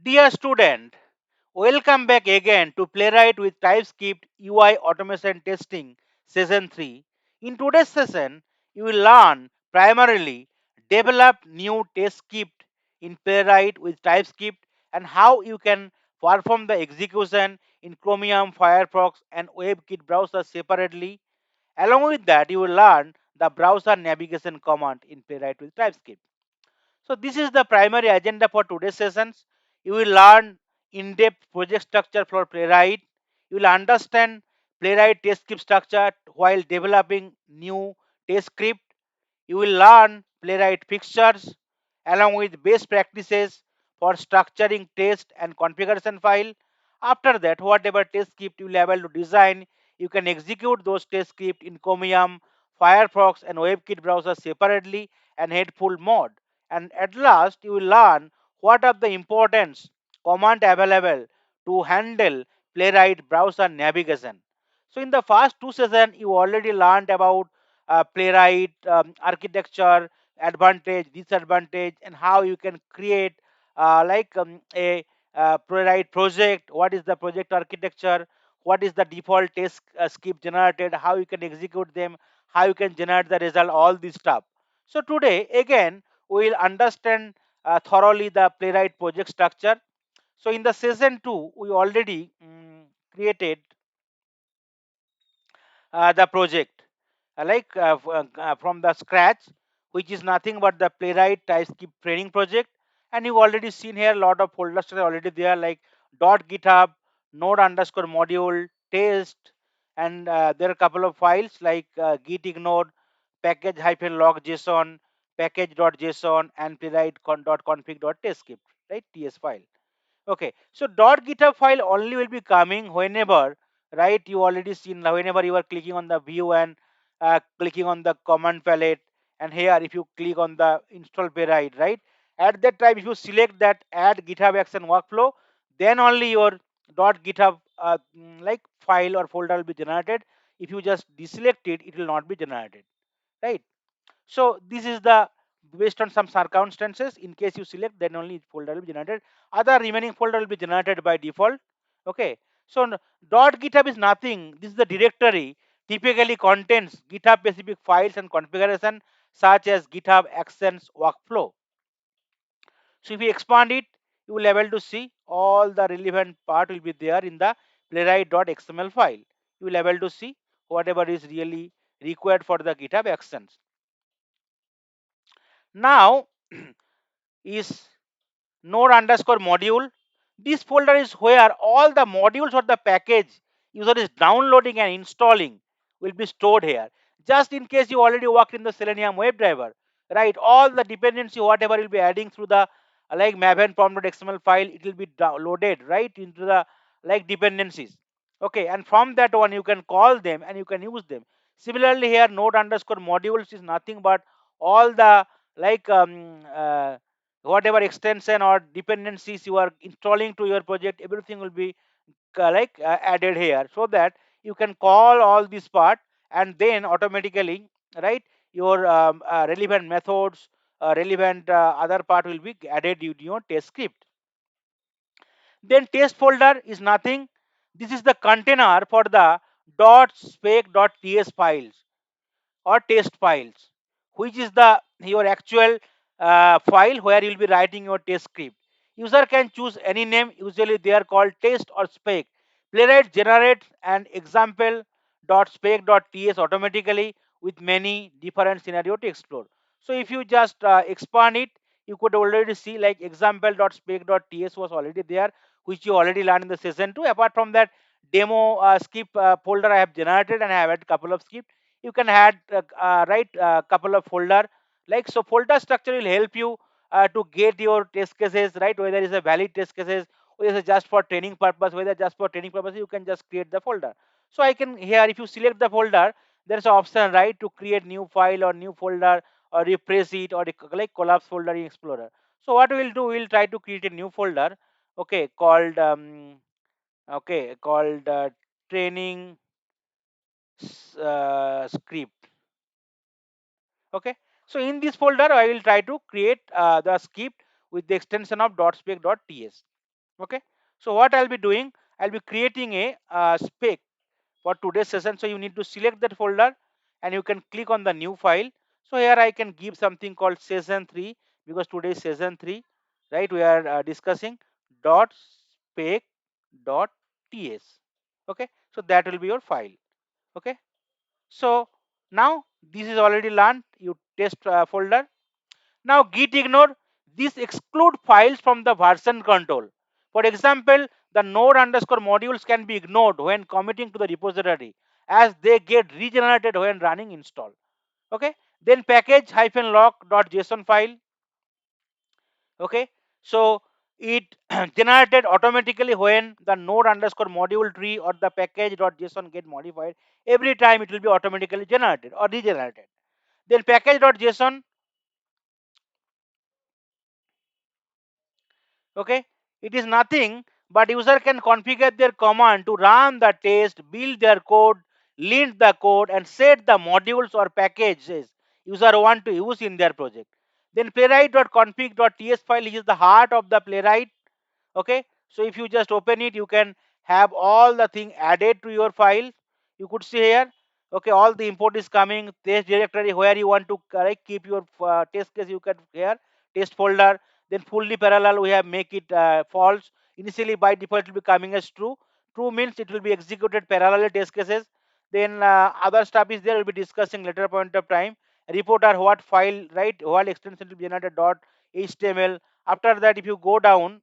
Dear student, welcome back again to Playwright with TypeScript UI Automation Testing Season 3. In today's session, you will learn primarily develop new test script in Playwright with TypeScript and how you can perform the execution in Chromium, Firefox and WebKit browsers separately. Along with that, you will learn the browser navigation command in Playwright with TypeScript. So this is the primary agenda for today's sessions. You will learn in-depth project structure for Playwright. You will understand Playwright test script structure while developing new test script. You will learn Playwright Fixtures along with best practices for structuring test and configuration file. After that, whatever test script you will able to design, you can execute those test script in Chromium, Firefox and WebKit browsers separately and headful mode. And at last, you will learn what are the importance command available to handle Playwright browser navigation. So in the first two sessions, you already learned about Playwright architecture, advantage, disadvantage, and how you can create a Playwright project. What is the project architecture? What is the default test script generated? How you can execute them? How you can generate the result? All this stuff. So today again we will understand thoroughly the Playwright project structure. So in the season 2, we already created the project from the scratch, which is nothing but the Playwright TypeScript training project. And you already seen here a lot of folders are already there, like .github, node underscore module, test, and there are a couple of files like git ignore, package hyphen log json, package.json, and playwright.config.tscript, right? TS file. Okay, so .github file only will be coming whenever, right? You already seen whenever you are clicking on the view and clicking on the command palette, and here if you click on the install playwright, right? At that time, if you select that add GitHub action workflow, then only your .github file or folder will be generated. If you just deselect it, it will not be generated, right? So this is the based on some circumstances. In case you select, then only folder will be generated. Other remaining folder will be generated by default. Okay. So .github is nothing. This is the directory. Typically contains GitHub specific files and configuration such as GitHub Actions workflow. So if you expand it, you will able to see all the relevant part will be there in the playwright.xml file. You will able to see whatever is really required for the GitHub Actions. Now is node underscore module. This folder is where all the modules or the package user is downloading and installing will be stored here. Just in case you already worked in the Selenium WebDriver, right? All the dependency, whatever will be adding through the like maven pom.xml file, it will be loaded right into the like dependencies. Okay, and from that one you can call them and you can use them. Similarly, here node underscore modules is nothing but all the like whatever extension or dependencies you are installing to your project, everything will be added here, so that you can call all this part and then automatically, right, your relevant methods, relevant other part will be added in your test script. Then test folder is nothing. This is the container for the .spec.ts files or test files, which is the your actual file where you will be writing your test script. User can choose any name. Usually they are called test or spec. Playwright generates an example.spec.ts automatically with many different scenario to explore. So if you just expand it, you could already see like example.spec.ts was already there, which you already learned in the session 2. Apart from that, demo script folder I have generated, and I have had a couple of scripts. You can add write a couple of folder, like so folder structure will help you to get your test cases, right, whether it's a valid test cases, whether it's just for training purpose, whether just for training purpose, you can just create the folder. So I can here, if you select the folder, there's an option, right, to create new file or new folder or refresh it or like collapse folder in explorer. So what we'll do, we'll try to create a new folder, okay, called training script. Okay, so in this folder I will try to create the script with the extension of .spec.ts. Okay, so what I'll be doing, I'll be creating a spec for today's session. So you need to select that folder and you can click on the new file. So here I can give something called session 3, because today is session 3, right? We are discussing dot spec dot ts. Okay, so that will be your file. Okay, so now this is already learned, you test folder. Now git ignore, this exclude files from the version control. For example, the node underscore modules can be ignored when committing to the repository, as they get regenerated when running install. Okay, then package hyphen lock.json file. Okay, so it generated automatically when the node underscore module tree or the package.json get modified. Every time it will be automatically generated or regenerated. Then package.json. Okay, it is nothing but user can configure their command to run the test, build their code, lint the code, and set the modules or packages user want to use in their project. Then playwright.config.ts file is the heart of the playwright. Okay, so if you just open it, you can have all the thing added to your file. You could see here. Okay, all the import is coming, test directory where you want to keep your test case, you can here test folder. Then fully parallel, we have make it false. Initially by default it will be coming as true. True means it will be executed parallel test cases. Then other stuff is there, we'll be discussing later point of time. Reporter what file, right, what extension will be generated dot html. After that, if you go down,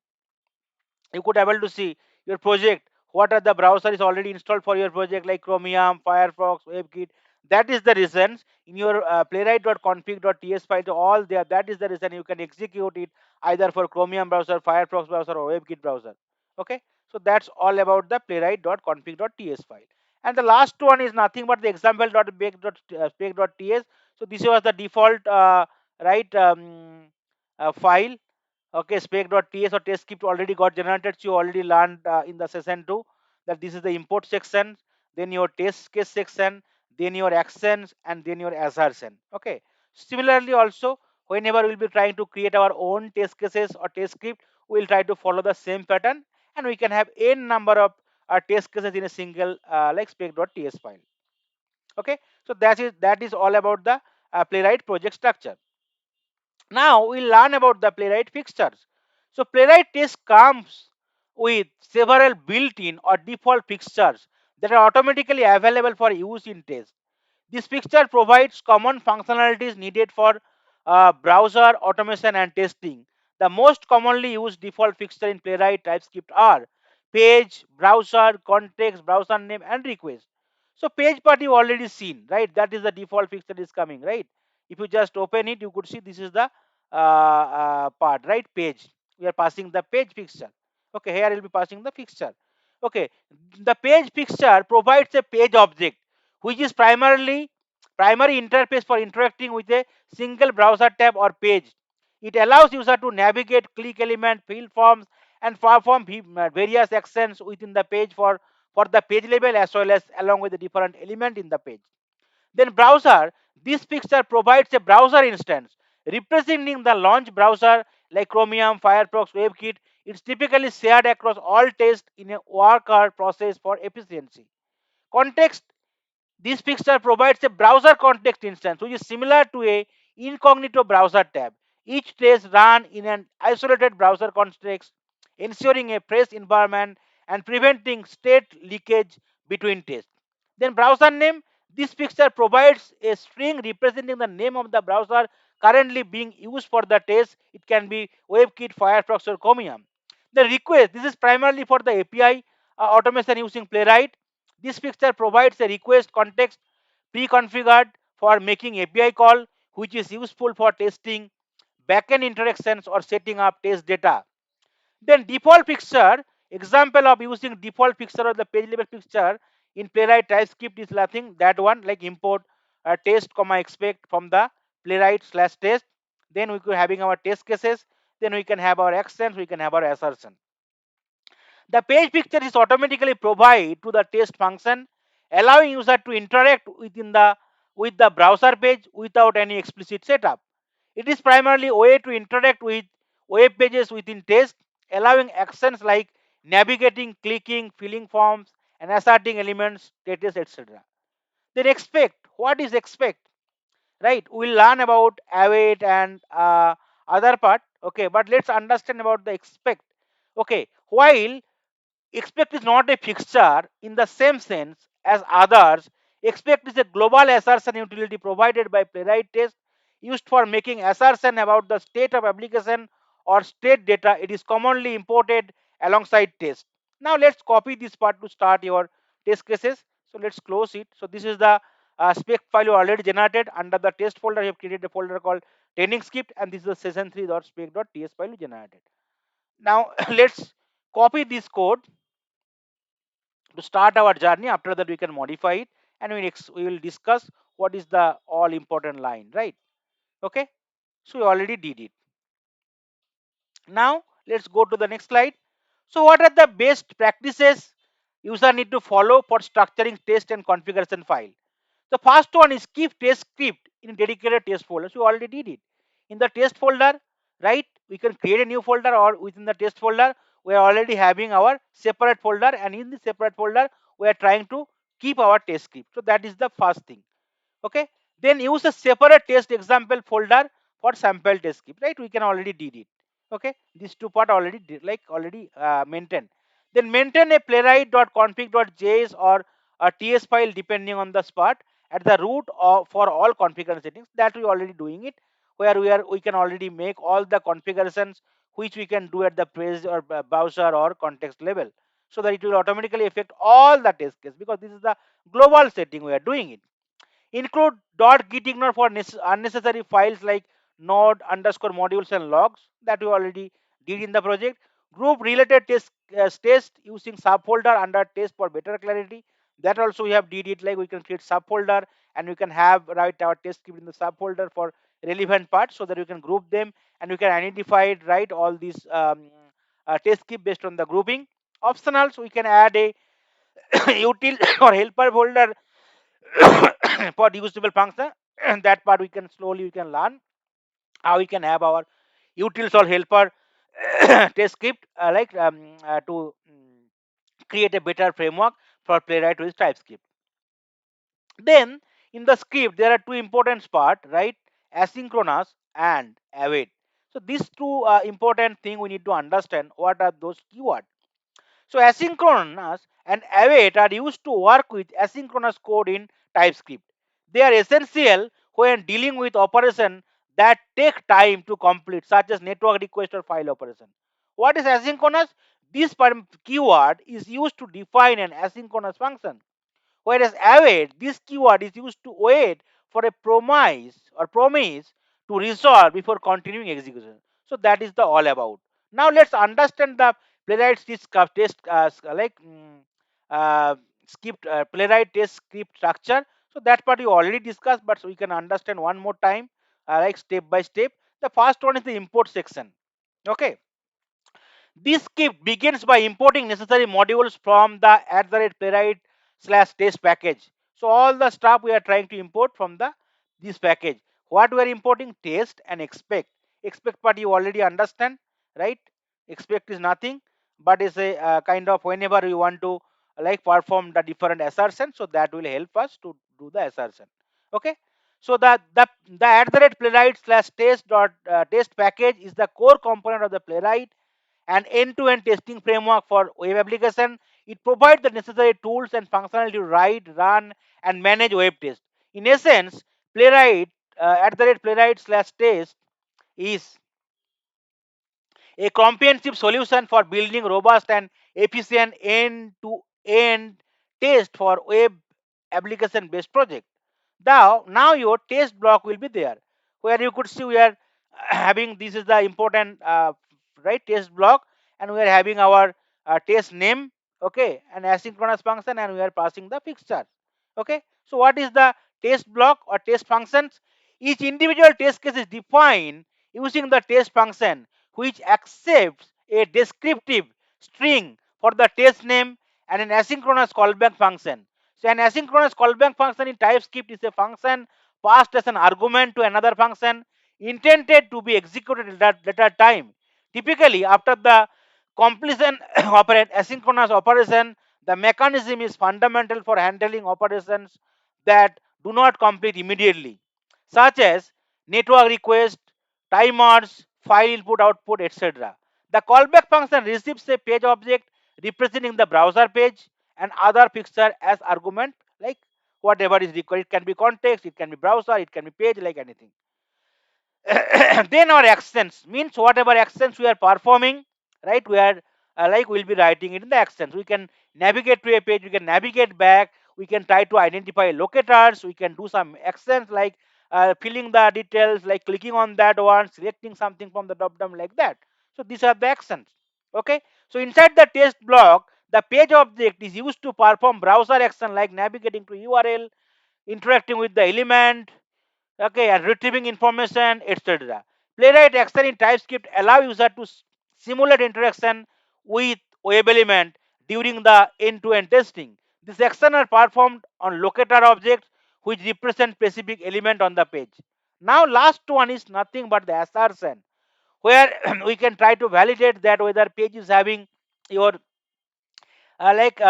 you could able to see your project, what are the browser is already installed for your project, like chromium, firefox, webkit. That is the reasons in your playwright.config.ts file, all there, that is the reason you can execute it either for chromium browser, firefox browser, or webkit browser. Okay, so that's all about the playwright.config.ts file. And the last one is nothing but the example.spec.ts. So this was the default right file. Okay, spec.ts or test script already got generated. So you already learned in the session 2 that this is the import section, then your test case section, then your actions, and then your assertion. Okay, similarly also, whenever we'll be trying to create our own test cases or test script, we'll try to follow the same pattern, and we can have n number of test cases in a single like spec.ts file. Okay, so that is all about the playwright project structure. Now we'll learn about the Playwright fixtures. So Playwright test comes with several built-in or default fixtures that are automatically available for use in test. This fixture provides common functionalities needed for browser automation and testing. The most commonly used default fixture in Playwright TypeScript are page, browser, context, browser name, and request. So page part you already seen, right? That is the default fixture is coming, right? If you just open it, you could see this is the part, right? Page. We are passing the page fixture. Okay, here I will be passing the fixture. Okay, the page fixture provides a page object which is primary interface for interacting with a single browser tab or page. It allows user to navigate, click element, fill forms, and perform various actions within the page for the page level as well as along with the different element in the page. Then browser, this fixture provides a browser instance representing the launch browser like Chromium, Firefox, WebKit. It's typically shared across all tests in a worker process for efficiency. Context, this fixture provides a browser context instance which is similar to a incognito browser tab. Each test run in an isolated browser context, ensuring a fresh environment and preventing state leakage between tests. Then browser name, this fixture provides a string representing the name of the browser currently being used for the test. It can be WebKit, Firefox, or Chromium. The request, this is primarily for the API automation using Playwright. This fixture provides a request context pre-configured for making API call, which is useful for testing backend interactions or setting up test data. Then default fixture, example of using default fixture or the page level fixture in Playwright TypeScript is nothing that one like import test comma expect from the Playwright slash test. Then we could having our test cases. Then we can have our actions. We can have our assertion. The page picture is automatically provided to the test function, allowing user to interact with the browser page without any explicit setup. It is primarily a way to interact with web pages within test. allowing actions like navigating, clicking, filling forms, and asserting elements, status, etc. Then expect. What is expect? Right? We'll learn about await and other part. Okay, but let's understand about the expect. Okay, while expect is not a fixture in the same sense as others. Expect is a global assertion utility provided by Playwright test used for making assertion about the state of application or state data. It is commonly imported alongside test. Now let's copy this part to start your test cases. So let's close it. So this is the spec file you already generated under the test folder. You have created a folder called training script, and this is the session3.spec.ts file you generated. Now let's copy this code to start our journey. After that we can modify it, and we will discuss what is the all important line, right? Okay, so we already did it. Now let's go to the next slide. So what are the best practices user need to follow for structuring test and configuration file? The first one is keep test script in dedicated test folder. So we already did it in the test folder, right? We can create a new folder, or within the test folder we are already having our separate folder, and in the separate folder we are trying to keep our test script. So that is the first thing. Okay, then use a separate test example folder for sample test script, right? We can already did it. Okay, these two part already did, like already maintained. Then maintain a playwright.config.js or a ts file depending on the spot at the root of for all configuration settings. That we already doing it, where we can already make all the configurations which we can do at the page or browser or context level, so that it will automatically affect all the test case, because this is the global setting we are doing it. Include .git ignore for unnecessary files like node underscore modules and logs, that we already did in the project. Group related test using subfolder under test for better clarity. That also we have did it, like we can create subfolder and we can have write our test script in the subfolder for relevant parts, so that we can group them and we can identify it, right, all these test script based on the grouping. Optional, so we can add a util or helper folder for reusable function. And that part we can slowly we can learn how we can have our utils or helper test script, to create a better framework for playwright with TypeScript. Then in the script there are two important part, right? Asynchronous and await. So these two important thing we need to understand what are those keywords. So asynchronous and await are used to work with asynchronous code in TypeScript. They are essential when dealing with operations that take time to complete, such as network request or file operation. What is asynchronous? This keyword is used to define an asynchronous function, whereas await, this keyword is used to wait for a promise to resolve before continuing execution. So that is the all about. Now let's understand the playwright test script playwright test script structure. So that part you already discussed, but so we can understand one more time, like step by step. The first one is the import section. Okay, this script begins by importing necessary modules from the @playwright slash test package. So all the stuff we are trying to import from the this package. What we are importing? Test and expect. Expect part you already understand, right? Expect is nothing but is a kind of whenever we want to like perform the different assertion, so that will help us to do the assertion. Okay. So the playwright slash test test package is the core component of the playwright, an end-to-end testing framework for web application. It provides the necessary tools and functionality to write, run, and manage web tests. In essence, Playwright @playwright slash test is a comprehensive solution for building robust and efficient end-to-end test for web application-based project. Now your test block will be there, where you could see we are having this is the important right test block, and we are having our test name, okay, and asynchronous function, and we are passing the fixture. Okay, so what is the test block or test functions? Each individual test case is defined using the test function, which accepts a descriptive string for the test name and an asynchronous callback function. So an asynchronous callback function in TypeScript is a function passed as an argument to another function intended to be executed at that later time, typically after the completion operand, asynchronous operation. The mechanism is fundamental for handling operations that do not complete immediately, such as network request, timers, file input output, etc. The callback function receives a page object representing the browser page and other fixture as argument, like whatever is required. It can be context, it can be browser, it can be page, like anything. Then our actions means whatever actions we are performing, right? We are like we'll be writing it in the actions. We can navigate to a page, we can navigate back, we can try to identify locators, we can do some actions like filling the details, like clicking on that one, selecting something from the drop down, like that. So these are the actions. Okay, so inside the test block, the page object is used to perform browser action like navigating to URL, interacting with the element, okay, and retrieving information, etc. Playwright action in TypeScript allow user to simulate interaction with web element during the end-to-end testing. These actions are performed on locator objects which represent specific element on the page. Now last one is nothing but the assertion, where we can try to validate that whether page is having your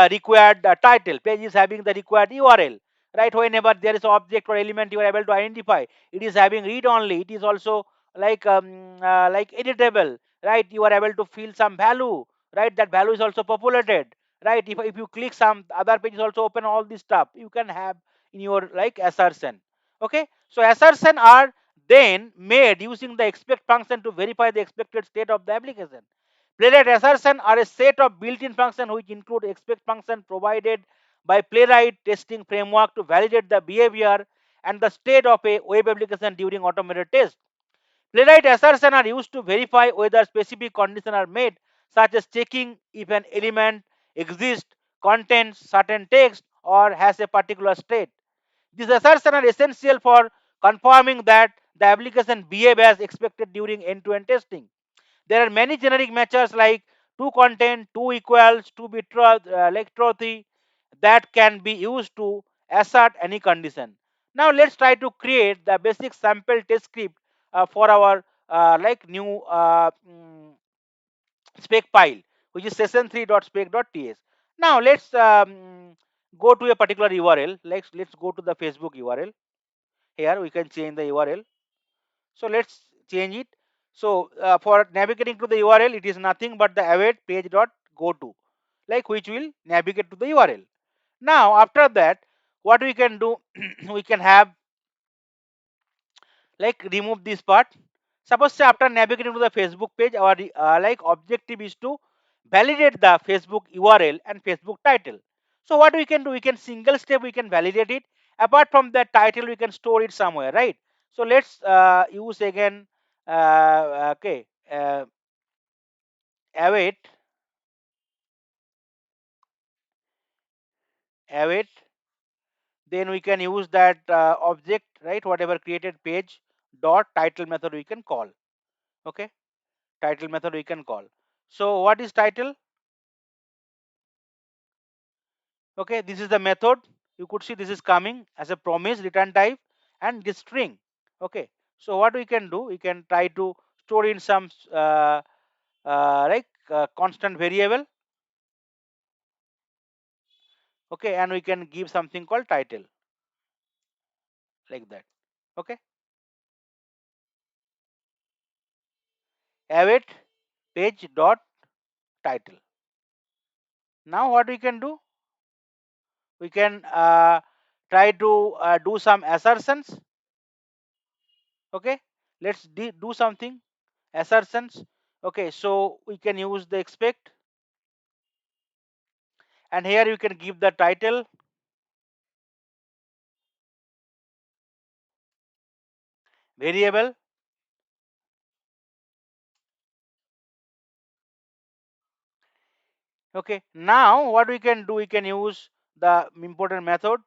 required title, page is having the required URL, right? Whenever there is object or element you are able to identify, it is having read only, it is also like editable, right? You are able to fill some value, right? That value is also populated, right? If you click some other pages also open, all this stuff you can have in your like assertion. Okay, so assertion are then made using the expect function to verify the expected state of the application. Playwright assertion are a set of built-in functions which include expect function provided by Playwright testing framework to validate the behavior and the state of a web application during automated test. Playwright assertion are used to verify whether specific conditions are met, such as checking if an element exists, contains certain text, or has a particular state. These assertions are essential for confirming that the application behaves as expected during end-to-end testing. There are many generic matches like to content, to equals, to betrothed, like trothy, that can be used to assert any condition. Now let's try to create the basic sample test script for our new spec file, which is session3.spec.ts. Now let's go to a particular URL. Let's go to the Facebook URL. Here we can change the URL. So let's change it. So for navigating to the URL, it is nothing but the await page.goto, like which will navigate to the URL. Now after that, what we can do, we can have like remove this part. Suppose say after navigating to the Facebook page, our like objective is to validate the Facebook URL and Facebook title. So what we can do, we can single step we can validate it. Apart from that title, we can store it somewhere, right? So let's use again okay, await await. Then we can use that object, right? Whatever created page dot title method we can call. Okay, title method we can call. So what is title? Okay, this is the method. You could see this is coming as a promise return type and this string. Okay, so what we can do, we can try to store in some constant variable. Okay, and we can give something called title, like that. Okay, await page dot title. Now what we can do, we can try to do some assertions. Okay, let's do something assertions. Okay, so we can use the expect, and here you can give the title variable. Okay, now what we can do, we can use the important method.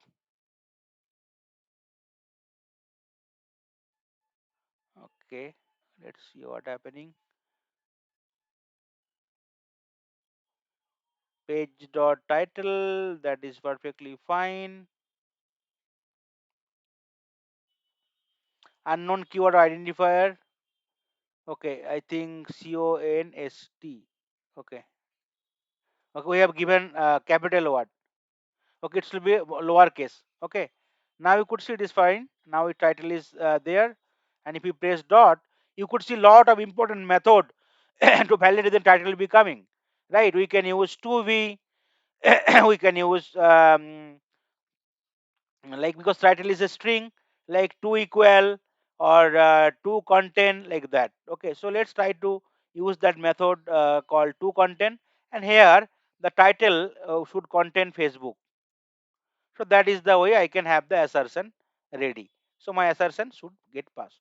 Okay, let's see what happening. Page dot title, that is perfectly fine. Unknown keyword identifier. Okay, I think const. Okay. Okay, we have given capital word. Okay, it will be lowercase. Okay. Now you could see it is fine. Now the title is there, and if you press dot, you could see lot of important method to validate the title will be coming. Right? We can use 2v. We can use like, because title is a string, like two equal or two content, like that. Okay, so let's try to use that method called two content, and here the title should contain Facebook. So that is the way I can have the assertion ready. So my assertion should get passed.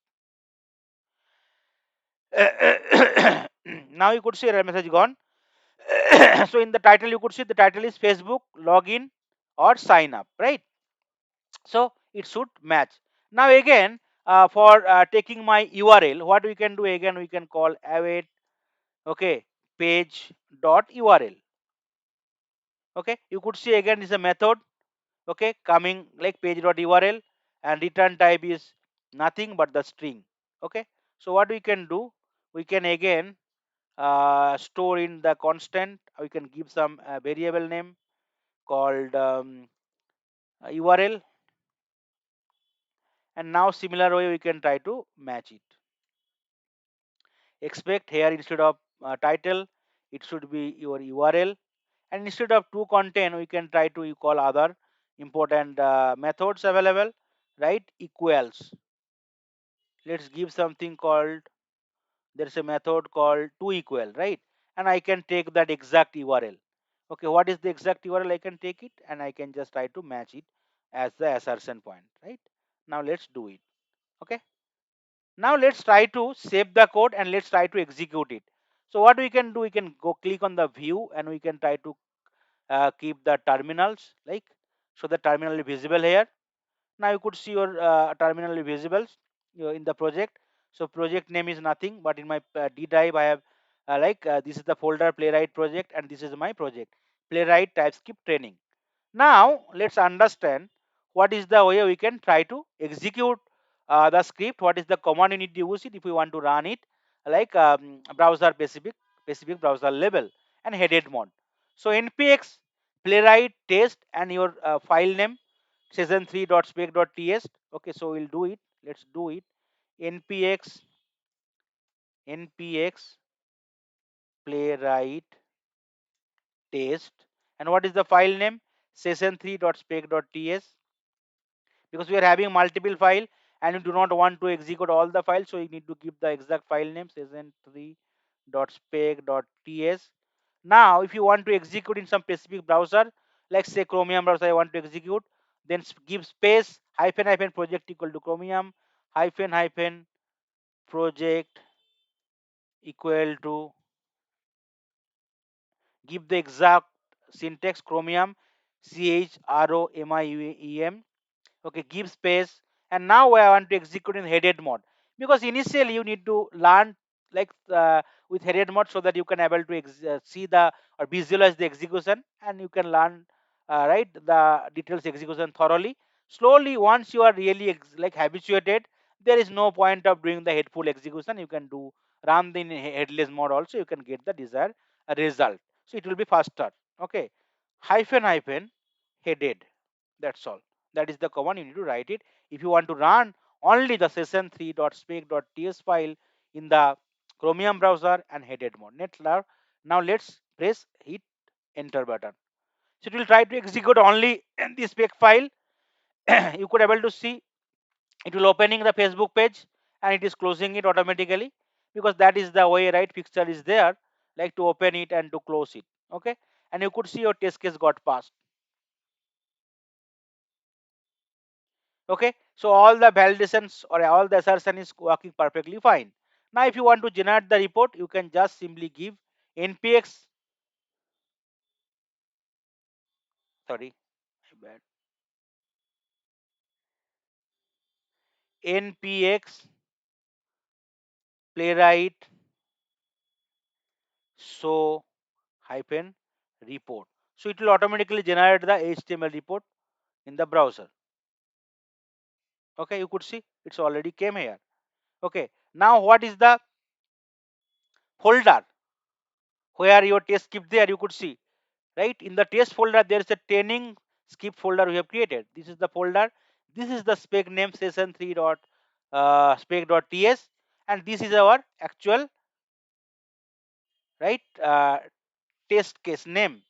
Now you could see error message gone. So in the title you could see the title is Facebook login or sign up, right? So it should match. Now again, for taking my URL, what we can do again, we can call await, okay, page.url. Okay, you could see again is a method, okay, coming like page.url, and return type is nothing but the string. Okay, so what we can do, we can again store in the constant, we can give some variable name called URL, and now similar way we can try to match it. Expect here instead of title, it should be your URL, and instead of to contain, we can try to call other important methods available, right? Equals. Let's give something called, there's a method called to equal, right? And I can take that exact URL. Okay, what is the exact URL? I can take it and I can just try to match it as the assertion point, right? Now let's do it. Okay. Now let's try to save the code and let's try to execute it. So what we can do, we can go click on the view and we can try to keep the terminals, like, so the terminal is visible here. Now you could see your terminal is visible in the project. So project name is nothing, but in my D drive I have this is the folder Playwright project, and this is my project Playwright TypeScript training. Now let's understand what is the way we can try to execute the script. What is the command you need to use it if we want to run it, like browser specific browser level and headed mode. So npx playwright test and your file name season3.spec.ts. Okay, so we'll do it. Let's do it. Npx playwright test, and what is the file name? Session3.spec.ts. Because we are having multiple file and you do not want to execute all the files, so you need to give the exact file name session3.spec.ts. Now if you want to execute in some specific browser, like say chromium browser I want to execute, then give space hyphen hyphen project equal to chromium hyphen hyphen project equal to, give the exact syntax chromium CHROMIUM. Okay, give space, and now I want to execute in headed mode, because initially you need to learn like with headed mode so that you can able to see the or visualize the execution, and you can learn right the details execution thoroughly. Slowly, once you are really like habituated, there is no point of doing the headful execution. You can do run the in headless mode also, you can get the desired result, so it will be faster. Okay, hyphen hyphen headed, that's all. That is the command you need to write it if you want to run only the session3.spec.ts file in the chromium browser and headed mode. Now let's press hit enter button. So it will try to execute only the spec file. You could able to see it will opening the Facebook page and it is closing it automatically, because that is the way, right? Fixture is there, like to open it and to close it. Okay, and you could see your test case got passed. Okay, so all the validations or all the assertion is working perfectly fine. Now if you want to generate the report, you can just simply give npx, sorry, my bad, npx playwright show hyphen report. So it will automatically generate the HTML report in the browser. Okay, you could see it's already came here. Okay, now what is the folder? where your test script there, you could see, right? In the test folder, there is a training script folder we have created. This is the folder. This is the spec name session 3 dot spec.ts, and this is our actual, right, test case name.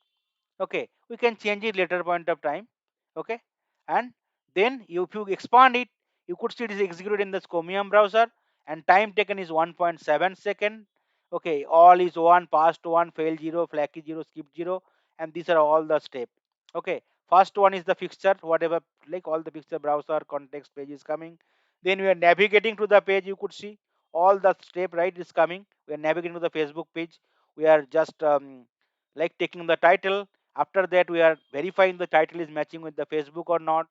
Okay, we can change it later point of time. Okay, and then if you expand it, you could see it is executed in the chromium browser, and time taken is 1.7 second. Okay, all is one, passed one, fail 0, flag is 0, skip 0, and these are all the step. Okay, first one is the fixture, whatever, like all the fixture browser context page is coming. Then we are navigating to the page, you could see all the step, right, is coming. We are navigating to the Facebook page. We are just like taking the title. After that, we are verifying the title is matching with the Facebook or not.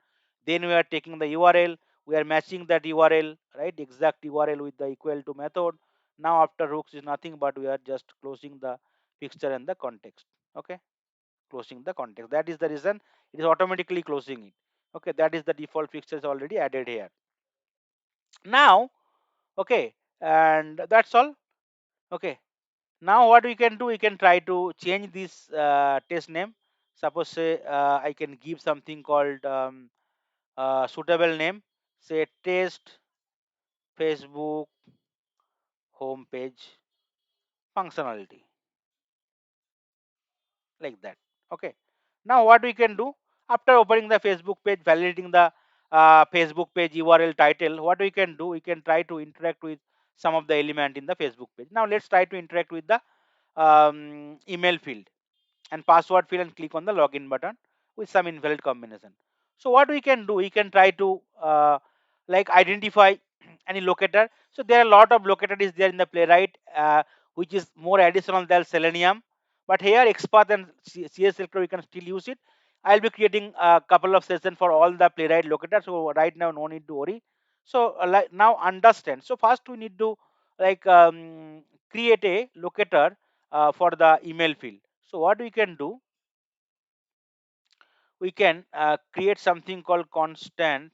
Then we are taking the URL. We are matching that URL, right? Exact URL with the equal to method. Now after hooks is nothing but we are just closing the fixture and the context. Okay, closing the context. That is the reason it is automatically closing it. Okay, that is the default fixture is already added here. Now, okay, and that's all. Okay, now what we can do, we can try to change this test name. Suppose say I can give something called suitable name, say test Facebook homepage functionality, like that. Okay, now what we can do, after opening the Facebook page, validating the Facebook page URL title, what we can do, we can try to interact with some of the element in the Facebook page. Now let's try to interact with the email field and password field, and click on the login button with some invalid combination. So what we can do, we can try to like identify any locator. So there are a lot of locator is there in the Playwright, which is more additional than Selenium. But here expert and CS selector we can still use it. I'll be creating a couple of sessions for all the Playwright locators. So right now no need to worry. So like now understand. So first we need to like create a locator for the email field. So what we can do, we can create something called constant.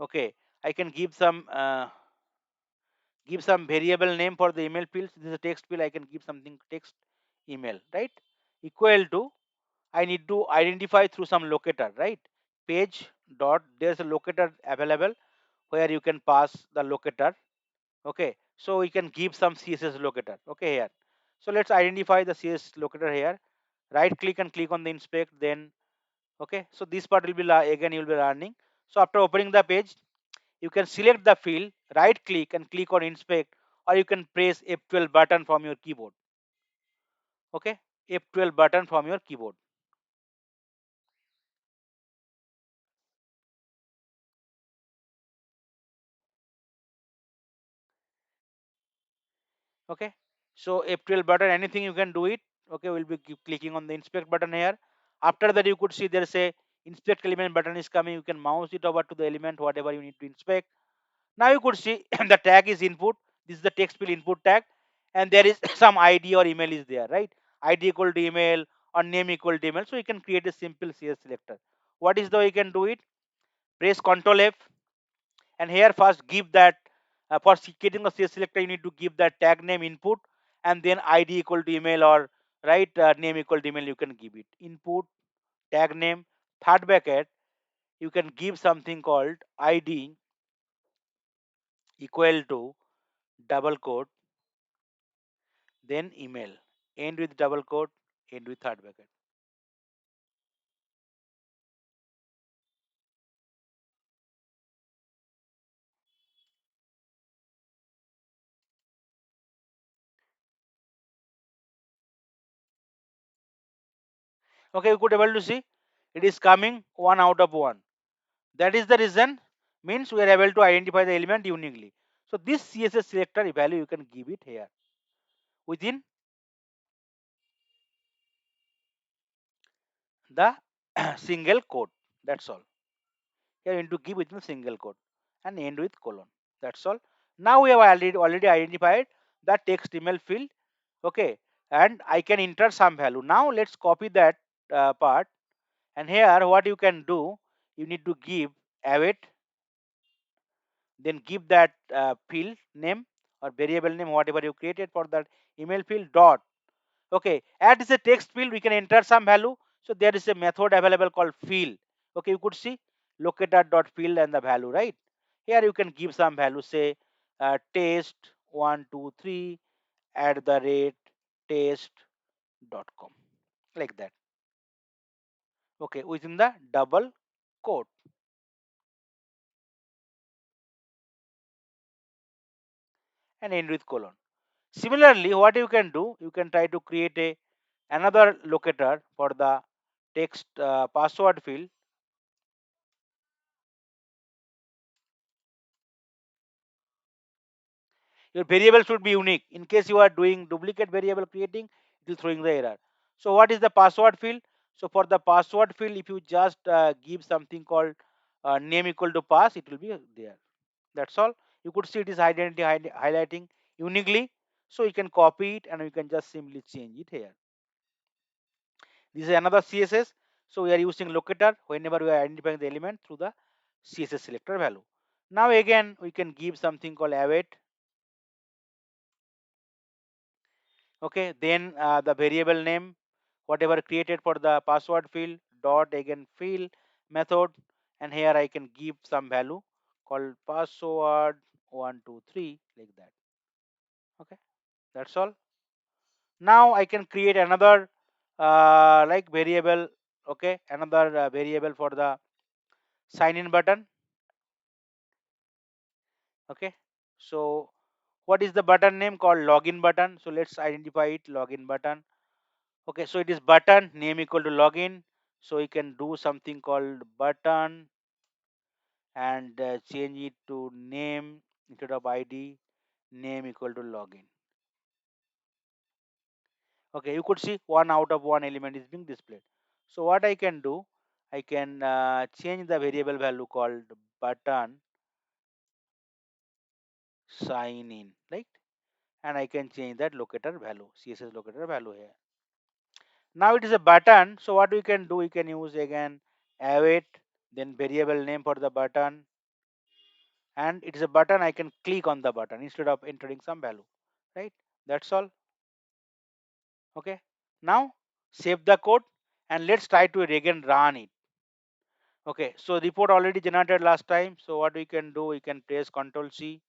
Okay, I can give some variable name for the email field. This is a text field. I can give something text email, right? Equal to, I need to identify through some locator, right? Page dot, there's a locator available where you can pass the locator. Okay, so we can give some CSS locator. Okay, here. So let's identify the CSS locator here. Right click and click on the inspect, then okay, so this part will be again you will be learning. So after opening the page, you can select the field, right click and click on inspect, or you can press F12 button from your keyboard. Okay, F12 button from your keyboard. Okay, so F12 button, anything you can do it. Okay, we'll be clicking on the inspect button here. After that, you could see there's a inspect element button is coming. You can mouse it over to the element whatever you need to inspect. Now you could see the tag is input. This is the text field input tag, and there is some ID or email is there, right? ID equal to email or name equal to email. So you can create a simple CS selector. What is the way you can do it? Press Ctrl F, and here first give that for creating a CS selector, you need to give that tag name input, and then ID equal to email or right name equal to email. You can give it input tag name, third bracket. You can give something called ID equal to double quote, then email, end with double quote, end with third bracket. Okay, you could able to see it is coming one out of one. That is the reason, means we are able to identify the element uniquely. So this CSS selector value you can give it here within the single quote. That's all. Here you need to give within single quote and end with colon. That's all. Now we have already identified the text email field. Okay, and I can enter some value. Now let's copy that part. And here what you can do, you need to give await, then give that field name or variable name whatever you created for that email field dot. Okay, add is a text field, we can enter some value. So there is a method available called field. Okay, you could see locator dot field and the value, right? Here you can give some value, say test 123 at the rate test.com, like that. Okay, within the double quote and end with colon. Similarly, what you can do, you can try to create a another locator for the text password field. Your variable should be unique. In case you are doing duplicate variable creating, it will throwing the error. So what is the password field? So for the password field, if you just give something called name equal to pass, it will be there. That's all. You could see it is identity highlighting uniquely. So you can copy it and you can just simply change it here. This is another CSS. So we are using locator whenever we are identifying the element through the CSS selector value. Now again, we can give something called await. Okay, then the variable name, whatever created for the password field, dot again field method, and here I can give some value called password 123, like that. Okay, that's all. Now I can create another like variable. Okay, another variable for the sign in button. Okay, so what is the button name? Called login button. So let's identify it, login button. Okay, so it is button name equal to login. So you can do something called button and change it to name instead of id, name equal to login. Okay, you could see one out of one element is being displayed. So what I can do, I can change the variable value called button sign in, right? And I can change that locator value, CSS locator value here. Now it is a button. So what we can do, we can use again await, then variable name for the button, and it is a button. I can click on the button instead of entering some value, right? That's all. Okay. Now save the code and let's try to again run it. Okay. So report already generated last time. So what we can do, we can press Control C.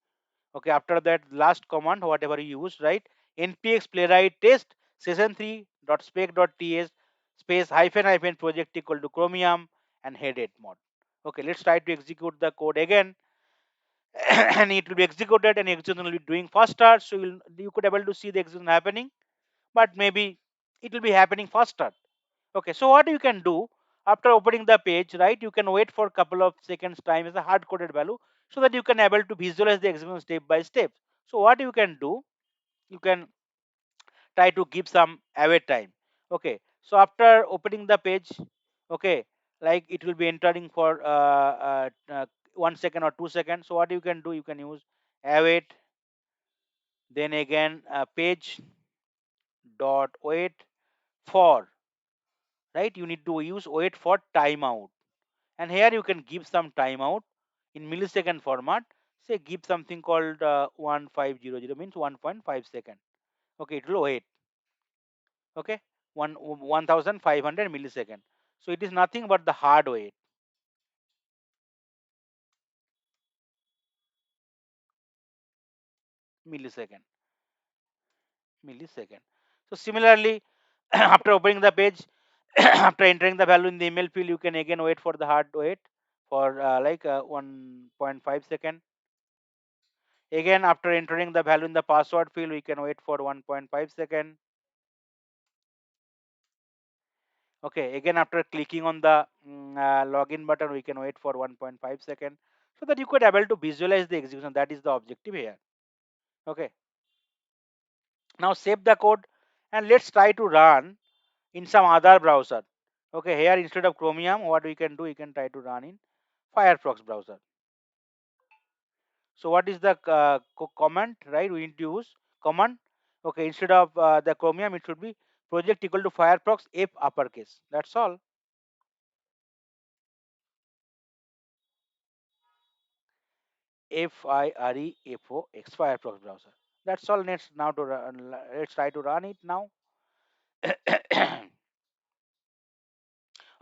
Okay. After that, last command, whatever you use, right? npx playwright test session3 dot spec dot ts space hyphen hyphen project equal to chromium and headed mod. Okay. Let's try to execute the code again. And it will be executed and execution will be doing faster. So you could able to see the execution happening, but maybe it will be happening faster. Okay, so what you can do after opening the page, right? You can wait for a couple of seconds time as a hard coded value so that you can able to visualize the execution step by step. So what you can do, you can try to give some await time. Okay, so after opening the page, okay, like it will be entering for 1 second or 2 seconds. So what you can do, you can use await, then again page dot wait for, right? You need to use wait for timeout, and here you can give some timeout in millisecond format. Say give something called 1500 means 1.5 second. Okay, it will wait. Okay, 1500 millisecond. So it is nothing but the hard wait, millisecond, millisecond. So similarly, after opening the page, after entering the value in the email field, you can again wait for the hard wait for 1.5 second. Again, after entering the value in the password field, we can wait for 1.5 second. Okay, again after clicking on the login button, we can wait for 1.5 second so that you could able to visualize the execution. That is the objective here. Okay, now save the code and let's try to run in some other browser. Okay, here instead of Chromium, what we can do, we can try to run in Firefox browser. So what is the command, right? We need to use command. Okay, instead of the Chromium, it should be project equal to Firefox F uppercase. That's all. Firefox Firefox browser. That's all. Let's try to run it now.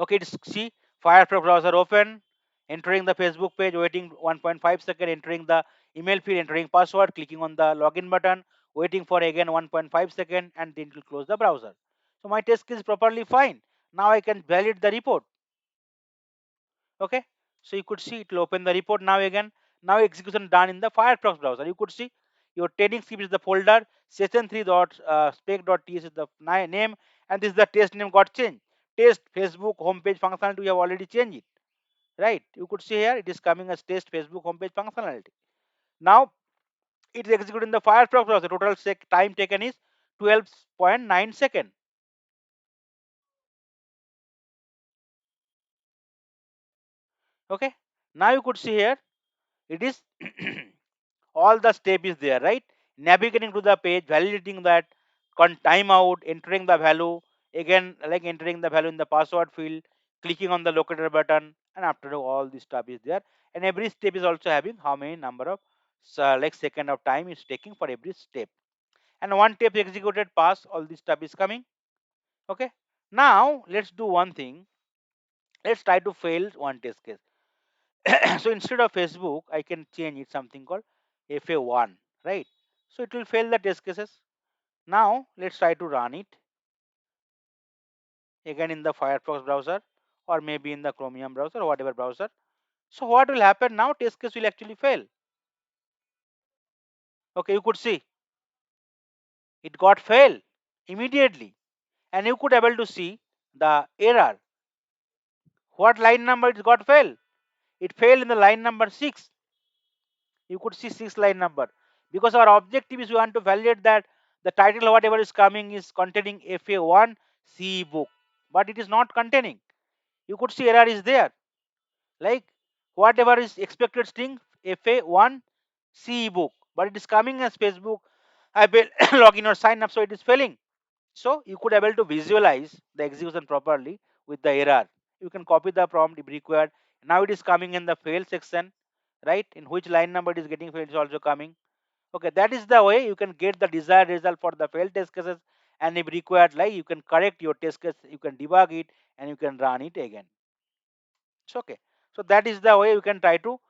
Okay, see Firefox browser open, entering the Facebook page, waiting 1.5 second, entering the email field, entering password, clicking on the login button, waiting for again 1.5 second, and then it will close the browser. So my test case is properly fine. Now I can validate the report. Okay, so you could see it will open the report now again. Now execution done in the Firefox browser. You could see your training script is the folder, session3 dot spec.ts is the name, and this is the test name got changed. Test Facebook homepage functionality, we have already changed it, right? You could see here it is coming as test Facebook homepage functionality. Now it is executed in the Firefox browser. Total time taken is 12.9 seconds. Okay, now you could see here it is all the step is there, right? Navigating to the page, validating that timeout, entering the value, again like entering the value in the password field, clicking on the locator button, and after all this stuff is there. And every step is also having how many number of like second of time is taking for every step. And one step executed pass, all this stuff is coming. Okay. Now let's do one thing. Let's try to fail one test case. So instead of Facebook, I can change it something called FA1, right? So it will fail the test cases. Now let's try to run it again in the Firefox browser or maybe in the Chromium browser or whatever browser. So what will happen now? Test case will actually fail. Okay, you could see it got fail immediately, and you could able to see the error. What line number it got fail? It failed in the line number 6. You could see 6 line number, because our objective is we want to validate that the title whatever is coming is containing fa1 ce book, but it is not containing. You could see error is there, like whatever is expected string fa1 ce book, but it is coming as Facebook I will login or sign up, so it is failing. So you could able to visualize the execution properly with the error. You can copy the prompt if required. Now it is coming in the fail section, right? In which line number it is getting failed is also coming. Okay, that is the way you can get the desired result for the failed test cases. And if required, like you can correct your test case, you can debug it, and you can run it again. It's okay. So that is the way you can try to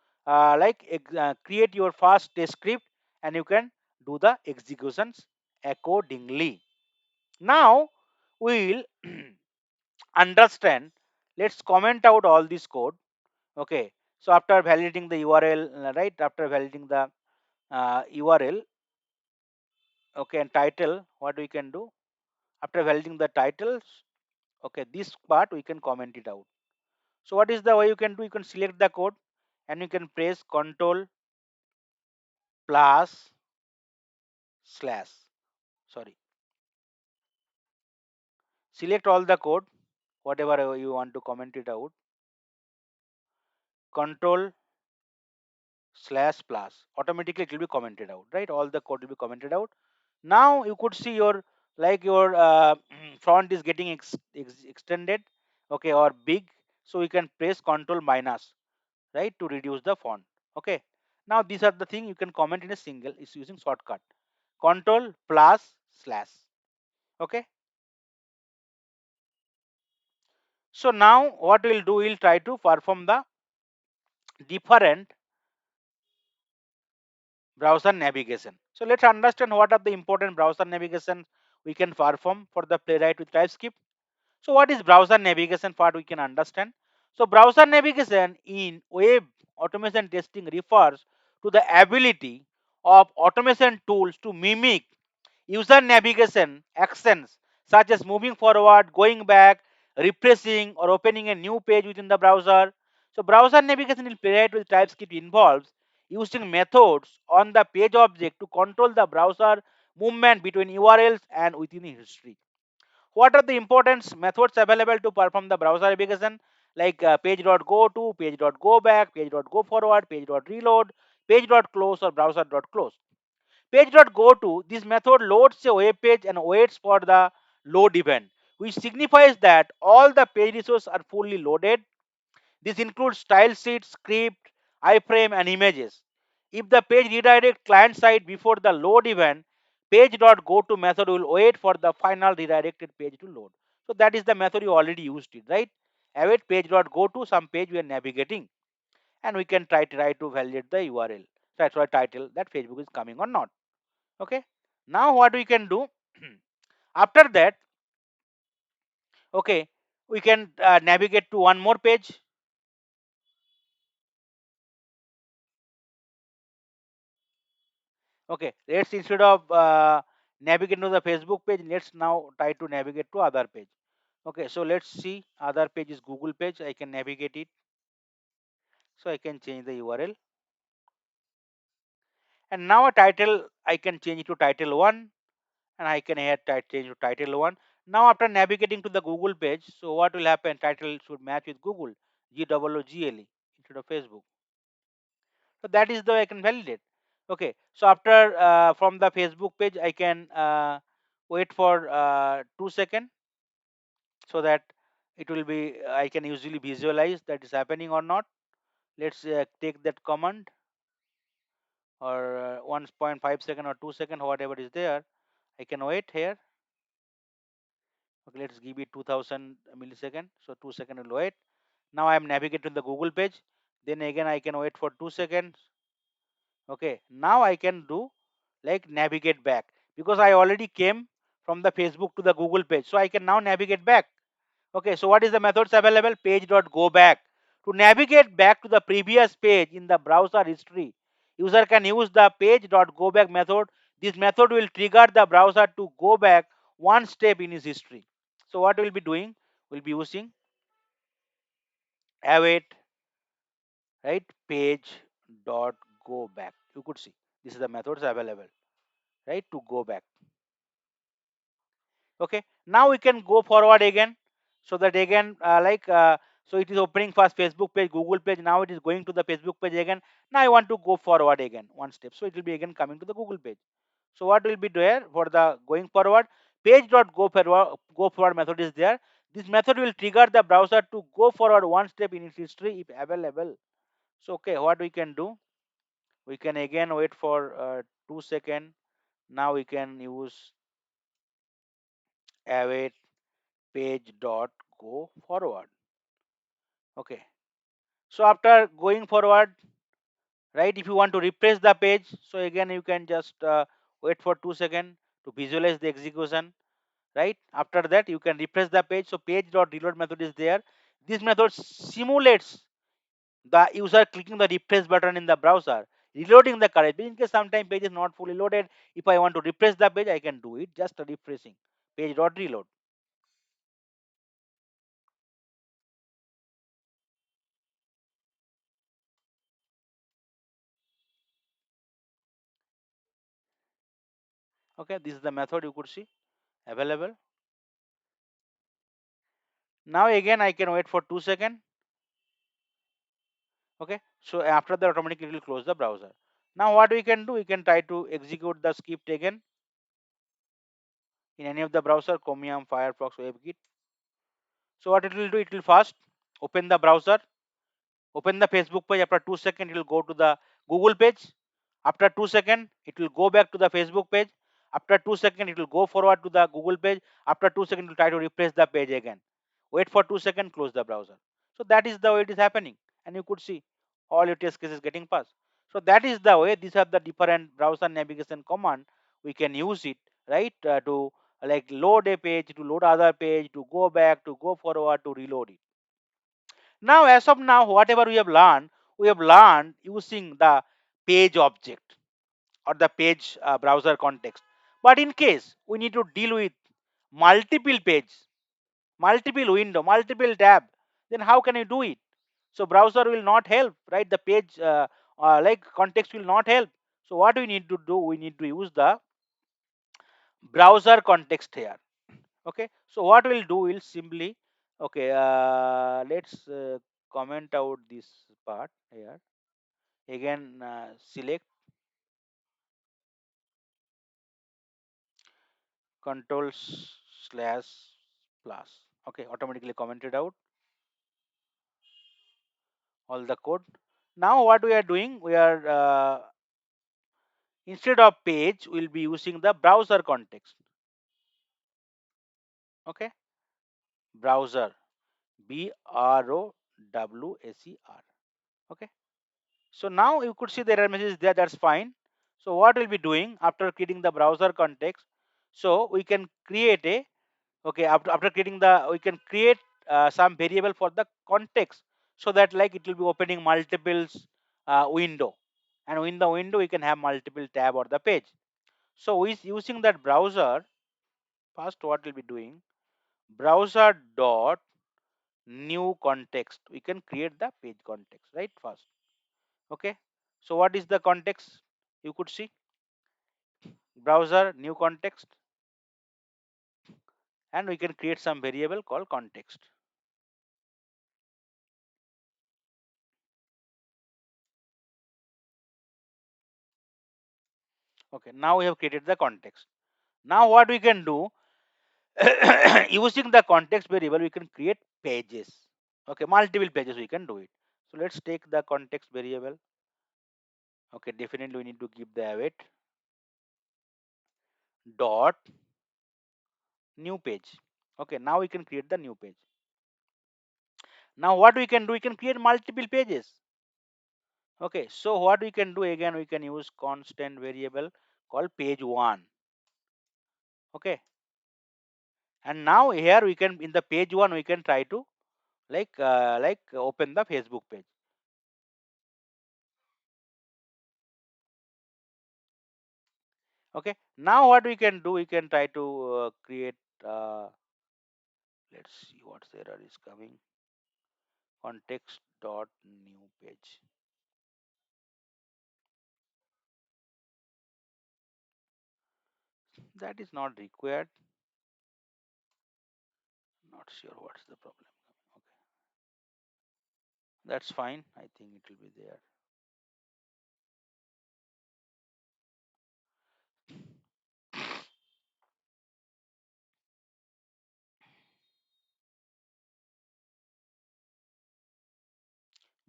create your fast test script, and you can do the executions accordingly. Now we'll understand. Let's comment out all this code. Okay, so after validating the url, right, after validating the url, okay, and title, what we can do after validating the titles, okay, this part we can comment it out. So what is the way you can do? You can select the code, and you can press control plus slash, sorry, select all the code whatever you want to comment it out, control slash plus, automatically it will be commented out, right? All the code will be commented out. Now you could see your your font is getting extended, okay, or big. So you can press control minus, right, to reduce the font. Okay, now these are the thing you can comment in a single, is using shortcut control plus slash. Okay, so now what we'll do, we'll try to perform the different browser navigation. So let's understand what are the important browser navigation we can perform for the Playwright with TypeScript. So what is browser navigation part we can understand. So browser navigation in web automation testing refers to the ability of automation tools to mimic user navigation actions such as moving forward, going back, refreshing, or opening a new page within the browser. So browser navigation in Playwright with TypeScript involves using methods on the page object to control the browser movement between URLs and within the history. What are the important methods available to perform the browser navigation? Like page.goto, page.go back, page.go forward, page.reload, page.close, or browser.close. Page.goto, this method loads a web page and waits for the load event, which signifies that all the page resources are fully loaded. This includes style sheets, script, iframe, and images. If the page redirect client side before the load event, page.goto method will wait for the final redirected page to load. So that is the method you already used it, right? Await page.goto, some page we are navigating, and we can try to validate the URL. So that's why title that Facebook is coming or not. Okay. Now what we can do after that, okay, we can navigate to one more page. Okay, let's instead of navigate to the Facebook page, let's now try to navigate to other page. Okay, so let's see other page is Google page. I can navigate it. So I can change the URL. And now a title, I can change it to title 1 and I can add change to title 1. Now after navigating to the Google page, so what will happen? Title should match with Google, GOOGLE instead of Facebook. So that is the way I can validate. Okay, so after from the Facebook page, I can wait for 2 seconds so that it will be I can usually visualize that is happening or not. Let's take that command or 1.5 second or 2 second, whatever is there. I can wait here. Okay, let's give it 2000 millisecond. So 2 second will wait. Now I am navigating to the Google page. Then again I can wait for 2 seconds. Okay, now I can do like navigate back because I already came from the Facebook to the Google page. So I can now navigate back. Okay, so what is the methods available? Page.go back. To navigate back to the previous page in the browser history, user can use the page.go back method. This method will trigger the browser to go back one step in his history. So what we'll be doing? We'll be using await, right, page.go back. You could see this is the methods available, right, to go back. Okay, now we can go forward again, so that again so it is opening first Facebook page, Google page. Now it is going to the Facebook page again. Now I want to go forward again one step, so it will be again coming to the Google page. So what will be there for the going forward? Page.go forward method is there. This method will trigger the browser to go forward one step in its history if available. So okay, what we can do, we can again wait for 2 seconds. Now we can use await page.go forward. Okay, so after going forward, right, if you want to refresh the page, so again you can just wait for 2 seconds to visualize the execution, right? After that you can refresh the page. So page.reload method is there. This method simulates the user clicking the refresh button in the browser, reloading the current page. In case sometime page is not fully loaded, if I want to refresh the page, I can do it just refreshing page.reload. Okay, this is the method you could see available. Now again I can wait for 2 seconds. Okay, so after that automatically it will close the browser. Now what we can do, we can try to execute the script again in any of the browser, Chromium, Firefox, WebKit. So what it will do, it will first open the browser, open the Facebook page. After 2 seconds it will go to the Google page. After 2 seconds it will go back to the Facebook page. After 2 seconds it will go forward to the Google page. After 2 seconds it will try to refresh the page again. Wait for 2 seconds, close the browser. So that is the way it is happening, and you could see all your test cases getting passed. So that is the way. These are the different browser navigation command we can use it, right, to like load a page, to load other page, to go back, to go forward, to reload it. Now, as of now, whatever we have learned using the page object or the page browser context. But in case we need to deal with multiple page, multiple window, multiple tab, then how can you do it? So browser will not help, right? The page like context will not help. So what we need to do, we need to use the browser context here. Okay, so what we'll do, we'll simply, okay, let's comment out this part here. Again, select control slash plus. Okay, automatically commented out all the code. Now what we are doing, we are Instead of page, we'll be using the browser context. Okay, browser, browser. Okay, so now you could see the error message there. That's fine. So what we'll be doing after creating the browser context, so we can create a, okay, after creating the, we can create some variable for the context, so that like it will be opening multiples window, and in the window we can have multiple tab or the page. So with using that browser, first what we'll be doing, browser dot new context, we can create the page context, right, first. Okay, so what is the context? You could see browser new context, and we can create some variable called context. Okay, now we have created the context. Now what we can do, using the context variable, we can create pages. Okay, multiple pages we can do it. So let's take the context variable. Okay, definitely we need to give the await dot new page. Okay, now we can create the new page. Now what we can do, we can create multiple pages. Okay, so what we can do, again we can use constant variable called page one. Okay, and now here we can, in the page one, we can try to like open the Facebook page. Okay, now what we can do, we can try to create let's see what's the error is coming, context dot new page. That is not required. Not sure what's the problem. Okay, that's fine, I think it will be there.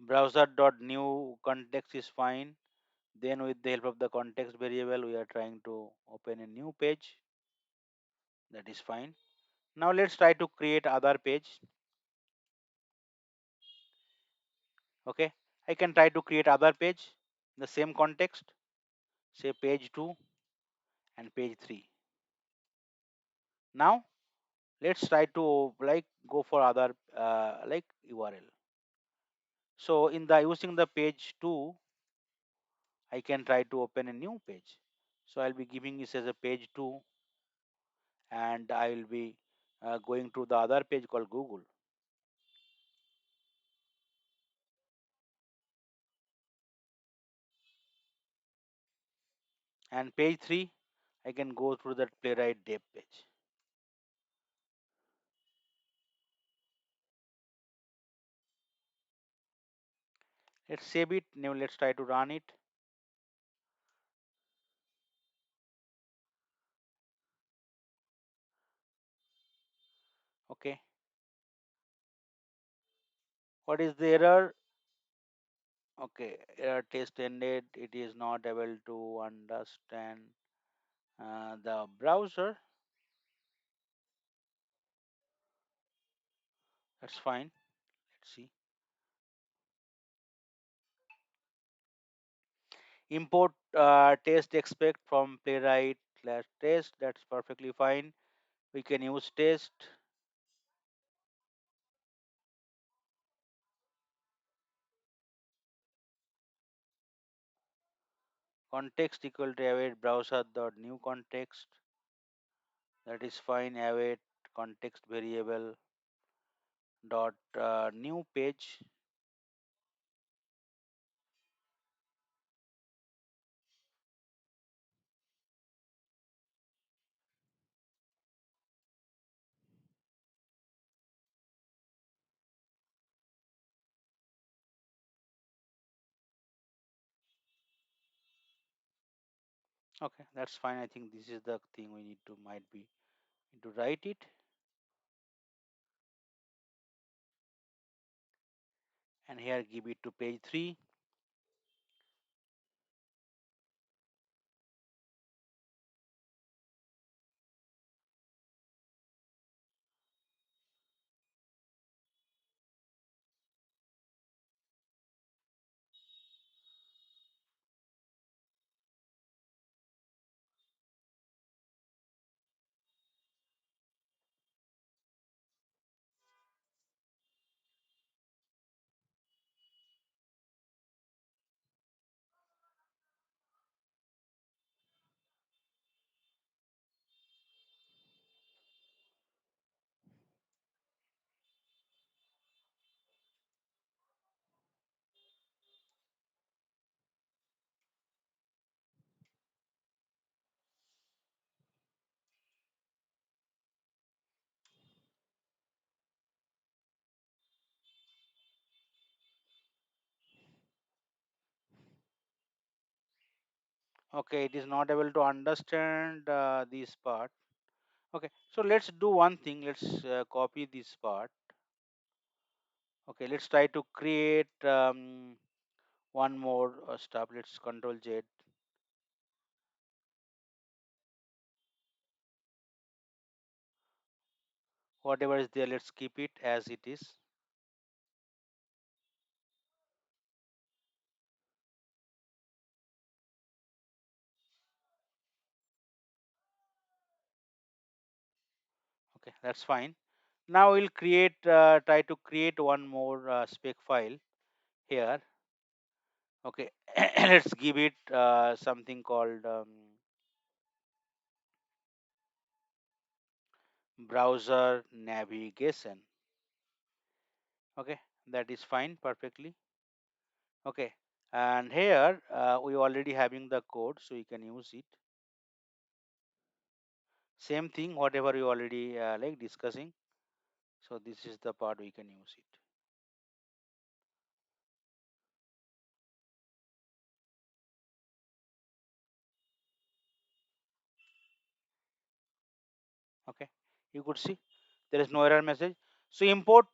Browser dot new context is fine. Then with the help of the context variable, we are trying to open a new page. That is fine. Now let's try to create other page. Okay, I can try to create other page in the same context, say page 2 and page 3. Now let's try to like go for other like URL. So in the using the page 2, I can try to open a new page. So I'll be giving this as a page 2, and I will be going to the other page called Google. And page 3, I can go through that Playwright dev page. Let's save it. Now let's try to run it. Okay, what is the error? Okay, error test ended. It is not able to understand the browser. That's fine. Let's see. Import test expect from playwright slash test. That's perfectly fine. We can use test. Context equal to await browser dot new context. That is fine. Await context variable dot new page. Okay, that's fine. I think this is the thing we need to might be need to write it, and here give it to page 3. Okay, it is not able to understand this part. Okay, so let's do one thing. Let's copy this part. Okay, let's try to create one more stuff. Let's Control Z. Whatever is there, let's keep it as it is. Okay, that's fine. Now we'll try to create one more spec file here. Okay, let's give it something called browser navigation. Okay, that is fine perfectly. Okay, and here we already having the code, so you can use it. Same thing, whatever you already like discussing. So this is the part we can use it. Okay, you could see there is no error message. So import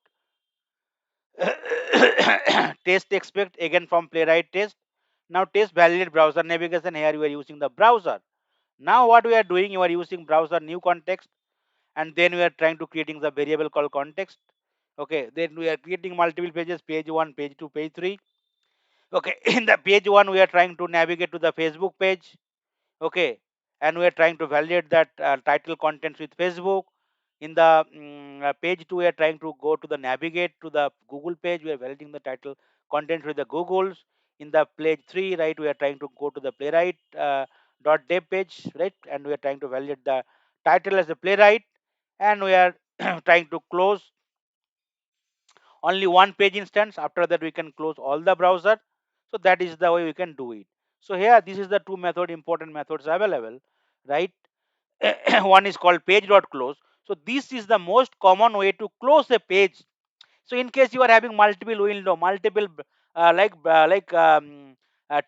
test expect again from playwright test. Now test validate browser navigation. Here you are using the browser. Now what we are doing, you are using browser new context, and then we are trying to creating the variable called context. Okay, then we are creating multiple pages, page 1, page 2, page 3. Okay, in the page 1 we are trying to navigate to the Facebook page. Okay, and we are trying to validate that title contents with Facebook. In the page 2 we are trying to go to the navigate to the Google page. We are validating the title content with the Googles. In the page 3, right, we are trying to go to the playwright .dev page, right, and we are trying to validate the title as a playwright, and we are trying to close only one page instance. After that we can close all the browser. So that is the way we can do it. So here this is the two important methods available, right? One is called page.close. So this is the most common way to close a page. So in case you are having multiple window, multiple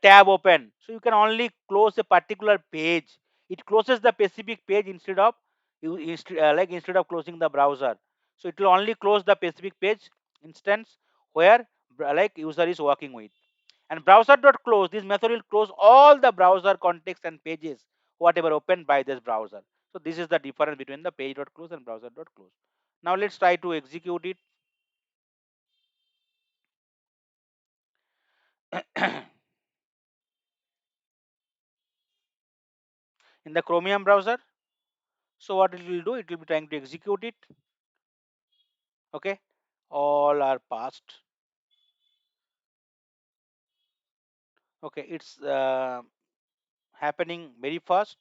tab open, so you can only close a particular page. It closes the specific page instead of instead of closing the browser. So it will only close the specific page instance where user is working with. And browser.close, this method will close all the browser context and pages whatever opened by this browser. So this is the difference between the page.close and browser.close. Now let's try to execute it. In the chromium browser. So what it will do, it will be trying to execute it. Okay, all are passed. Okay, it's happening very fast.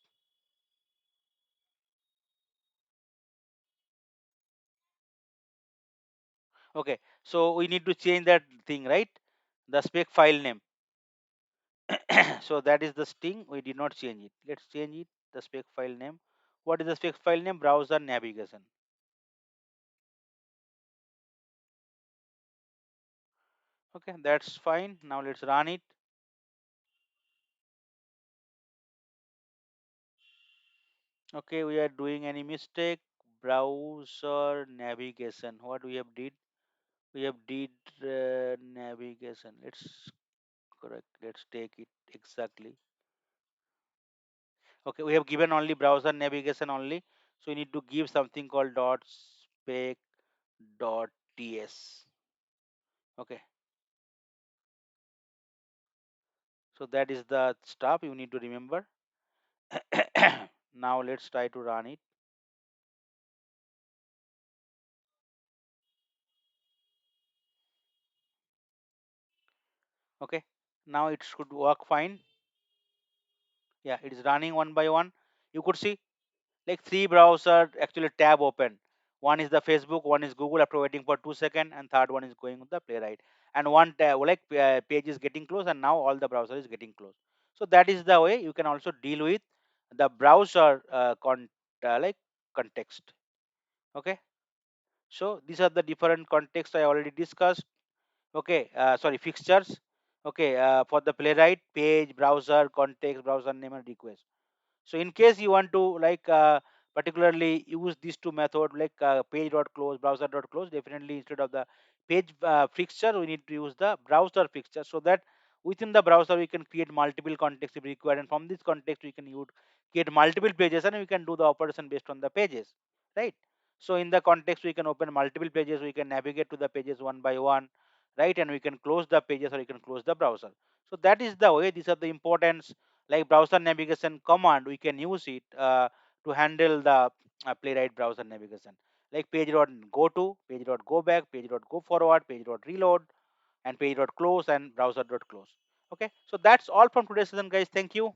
Okay, so we need to change that thing, right? The spec file name. So that is the string, we did not change it. Let's change it. The spec file name, what is the spec file name? Browser navigation. Okay, that's fine. Now let's run it. Okay, we are doing any mistake. Browser navigation, what we have did, we have did navigation. Let's correct, let's take it exactly. Okay, we have given only browser navigation only, so we need to give something called dot spec dot ts. Okay, so that is the stuff you need to remember. Now let's try to run it. Okay, now it should work fine. Yeah, it is running one by one. You could see like three browser actually tab open. One is the Facebook, one is Google after waiting for 2 seconds, and third one is going with the Playwright. And one tab, page is getting closed, and now all the browser is getting closed. So that is the way you can also deal with the browser context. Okay, so these are the different contexts I already discussed. Okay, sorry, fixtures. Okay, for the Playwright page, browser, context, browser name and request. So in case you want to like particularly use these two methods like page.close, browser.close, definitely instead of the page fixture, we need to use the browser fixture, so that within the browser we can create multiple contexts if required, and from this context we can use create multiple pages and we can do the operation based on the pages, right? So in the context we can open multiple pages, we can navigate to the pages one by one, right? And we can close the pages or we can close the browser. So that is the way. These are the importance, like browser navigation command we can use it to handle the Playwright browser navigation, like page.goto, page.go back, page.go forward, page.reload, and page.close and browser.close. Okay, so that's all from today's session, guys. Thank you.